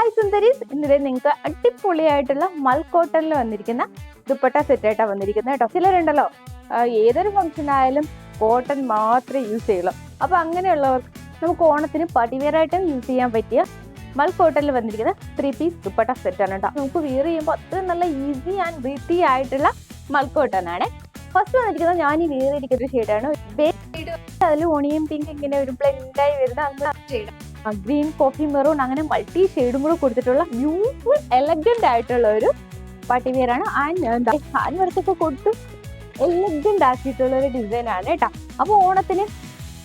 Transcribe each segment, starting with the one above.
Hi സുന്ദരീസ്, ഇന്നലെ നിങ്ങൾക്ക് അടിപൊളിയായിട്ടുള്ള മൽ കോട്ടണിൽ വന്നിരിക്കുന്ന ദുപ്പട്ട സെറ്റ് ആയിട്ടാണ് വന്നിരിക്കുന്നത് കേട്ടോ. ചിലരുണ്ടല്ലോ ഏതൊരു ഫംഗ്ഷൻ ആയാലും കോട്ടൺ മാത്രമേ യൂസ് ചെയ്യുള്ളൂ. അപ്പൊ അങ്ങനെയുള്ളവർക്ക് നമുക്ക് ഓണത്തിന് പടിവെയർ ആയിട്ടും യൂസ് ചെയ്യാൻ പറ്റിയ മൽ കോട്ടണിൽ വന്നിരിക്കുന്ന 3 പീസ് ദുപ്പട്ട സെറ്റ് ആണ് കേട്ടോ. നമുക്ക് വിയർ ചെയ്യുമ്പോൾ അത്രയും നല്ല ഈസി ആൻഡ് ബ്രീത്തി ആയിട്ടുള്ള മൽ കോട്ടൺ ആണ്. ഫസ്റ്റ് വന്നിരിക്കുന്നത് ഞാൻ ഈ വിയർ ഇരിക്കുന്ന ഷെയ്ഡാണ്. അതിൽ ഓണിയൻ പിങ്ക് ഇങ്ങനെ ഒരു ബ്ലെൻഡായി വരുന്ന ഗ്രീൻ കോഫി മെറൂൺ അങ്ങനെ മൾട്ടി ഷെയ്ഡും കൂടെ കൊടുത്തിട്ടുള്ള ബ്യൂട്ടിഫുൾ എലഗന്റ് ആയിട്ടുള്ള ഒരു പാർട്ടി വെയർ ആണ്. ഹാൻഡ് വർക്കൊക്കെ കൊടുത്ത് എലഗന്റ് ആക്കിയിട്ടുള്ള ഒരു ഡിസൈൻ ആണ് കേട്ടോ. അപ്പോൾ ഓണത്തിന്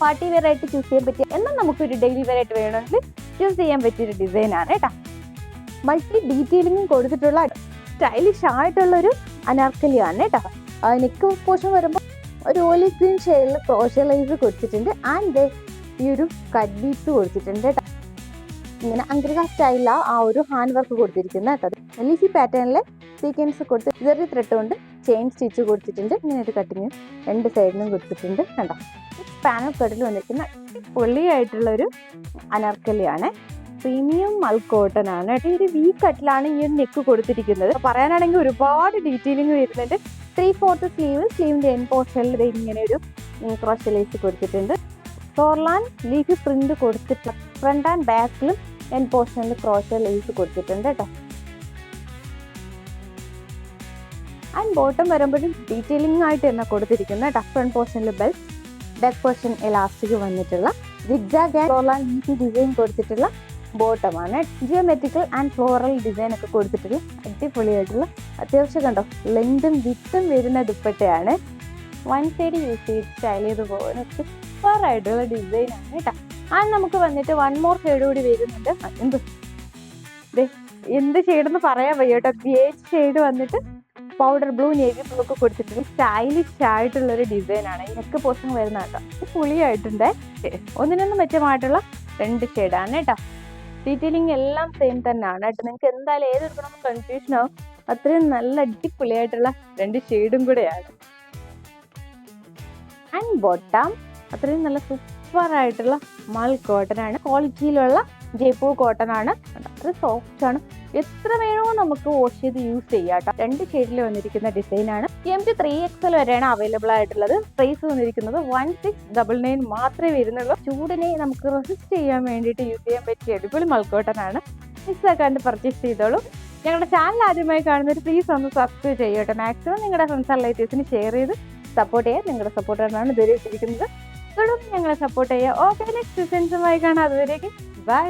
പാർട്ടി വെയർ ആയിട്ട് ചൂസ് ചെയ്യാൻ പറ്റിയ, എന്നാൽ നമുക്കൊരു ഡെയിലി വെയർ ആയിട്ട് വേണമെങ്കിൽ ചൂസ് ചെയ്യാൻ പറ്റിയൊരു ഡിസൈൻ ആണ് കേട്ടോ. മൾട്ടി ഡീറ്റെയിലിംഗും കൊടുത്തിട്ടുള്ള സ്റ്റൈലിഷ് ആയിട്ടുള്ളൊരു അനാർക്കലിയാണ് കേട്ടോ. നെക്ക് പോർഷൻ വരുമ്പോൾ ഒരു ഓലിവ് ഗ്രീൻ ഷെയ്ഡിൽ ക്രോഷ്യലൈസ് കൊടുത്തിട്ടുണ്ട്. ആൻഡ് ഈ ഒരു കട്ട് ബീഡ്സ് കൊടുത്തിട്ടുണ്ട് കേട്ടോ. ഇങ്ങനെ അങ്കരിക സ്റ്റൈലിലാ ആ ഒരു ഹാൻഡ് വർക്ക് കൊടുത്തിരിക്കുന്നത് കേട്ടോ. ലീഫി പാറ്റേണിൽ സീക്വൻസ് കൊടുത്ത് ചെറിയ ത്രെഡ് കൊണ്ട് ചെയിൻ സ്റ്റിച്ച് കൊടുത്തിട്ടുണ്ട്. ഇങ്ങനെ ഒരു കട്ടിങ് രണ്ട് സൈഡിലും കൊടുത്തിട്ടുണ്ട് കണ്ടോ. പാനൽ കട്ടിൽ വന്നിരിക്കുന്ന പൊള്ളിയായിട്ടുള്ള ഒരു അനാർക്കലിയാണ്. പ്രീമിയം മൽ കോട്ടൺ ആണ്. ഈ ഒരു വി കട്ടിലാണ് ഈ ഒരു നെക്ക് കൊടുത്തിരിക്കുന്നത്. പറയാനാണെങ്കിൽ ഒരുപാട് ഡീറ്റെയിലിംഗ് വരുന്നുണ്ട്. 3/4 സ്ലീവിന്റെ എൻ പോർഷനിൽ ഇങ്ങനെ ഒരു ക്രോഷ്യലൈസ് കൊടുത്തിട്ടുണ്ട്. ഫോർലാൻ ലീഫി പ്രിന്റ് കൊടുത്തിട്ട് ഫ്രണ്ട് ആൻഡ് ബാക്കിലും എൻ പോർഷനിൽ ക്രോഷ്യ ലേസ് കൊടുത്തിട്ടുണ്ട് കേട്ടോ. ആൻഡ് ബോട്ടം വരുമ്പോഴും ഡീറ്റെയിലിംഗ് ആയിട്ട് തന്നെ കൊടുത്തിരിക്കുന്നത് കേട്ടോ. ഫ്രണ്ട് പോർഷനിൽ ബെൽറ്റ്, ബാക്ക് പോർഷൻ എലാസ്റ്റിക് വന്നിട്ടുള്ള zigzag and Forlan leafy design കൊടുത്തിട്ടുള്ള ബോട്ടമാണ്. ജിയോമെട്രിക്കൽ ആൻഡ് ഫ്ലോറൽ ഡിസൈൻ ഒക്കെ കൊടുത്തിട്ടുള്ള അടിപൊളിയായിട്ടുള്ള അത്യാവശ്യം കണ്ടോ ലെങ്തും വിത്തും വരുന്ന ദുപ്പട്ടയാണ്. വൺ സൈഡ് യൂസ് ചെയ്ത് സ്റ്റൈൽ ചെയ്ത് പോകുന്ന സൂപ്പർ ആയിട്ടുള്ള ഡിസൈൻ ആണ് കേട്ടോ. ആൻഡ് നമുക്ക് വന്നിട്ട് വൺ മോർ ഷെയ്ഡ് കൂടി വരുന്നുണ്ട്. എന്ത് ഷെയ്ഡെന്ന് പറയാൻ വയ്യ കേട്ടോ. ബേജ് ഷെയ്ഡ് വന്നിട്ട് പൗഡർ ബ്ലൂ നേവി ബ്ലൂ ഒക്കെ കൊടുത്തിട്ടുണ്ട്. സ്റ്റൈലിഷ് ആയിട്ടുള്ള ഒരു ഡിസൈൻ ആണ്. നെക്ക് പോർഷൻ വരുന്ന കേട്ടോ. പുളിയായിട്ടുണ്ട്. ഒന്നിനൊന്നും മെച്ചമായിട്ടുള്ള 2 ഷെയ്ഡാണ് കേട്ടോ. ഡീറ്റെയിലിംഗ് എല്ലാം സെയിം തന്നെയാണ് കേട്ടോ. നിങ്ങൾക്ക് എന്തായാലും ഏതെടുക്കണമെന്ന് കൺഫ്യൂഷൻ ആവും. അത്രയും നല്ല അടിപൊളിയായിട്ടുള്ള 2 ഷെയ്ഡും കൂടെയാണ്. ആൻഡ് ബോട്ടം അത്രയും നല്ല സൂപ്പർ ആയിട്ടുള്ള മൽ കോട്ടൺ ആണ്. ക്വാളിറ്റിയിലുള്ള ജയ്പൂർ കോട്ടൺ ആണ്. അത്ര സോഫ്റ്റ് ആണ്. എത്ര വേണോ നമുക്ക് വാഷ് ചെയ്ത് യൂസ് ചെയ്യാം കേട്ടോ. 2 ഷെയ്ഡിൽ വന്നിരിക്കുന്ന ഡിസൈൻ ആണ്. M to 3XL വരെയാണ് അവൈലബിൾ ആയിട്ടുള്ളത്. പ്രൈസ് വന്നിരിക്കുന്നത് 1699 മാത്രമേ വരുന്നുള്ളൂ. ചൂടിനെ നമുക്ക് റെസിസ്റ്റ് ചെയ്യാൻ വേണ്ടിയിട്ട് യൂസ് ചെയ്യാൻ പറ്റിയ അടിപൊളി മൽ കോട്ടൺ ആണ്. മിസ്സാക്കാണ്ട് പർച്ചേസ് ചെയ്തോളൂ. ഞങ്ങളുടെ ചാനൽ ആദ്യമായി കാണുന്നവർ പ്ലീസ് ഒന്ന് സബ്സ്ക്രൈബ് ചെയ്യട്ടെ. മാക്സിമം നിങ്ങളുടെ ഫ്രണ്ട്സ് ആൻഡ് റിലേറ്റീവ്സിന് ഷെയർ ചെയ്ത് സപ്പോർട്ട് ചെയ്യുക. നിങ്ങളുടെ സപ്പോർട്ടാണ് ഇതുവരെ ഇരിക്കുന്നത്. തുടർന്ന് ഞങ്ങളെ സപ്പോർട്ട് ചെയ്യുക. ഓക്കെ, നെക്സ്റ്റ് ഡിസൈൻസുമായി കാണാം. അതുവരേക്കും ബൈ.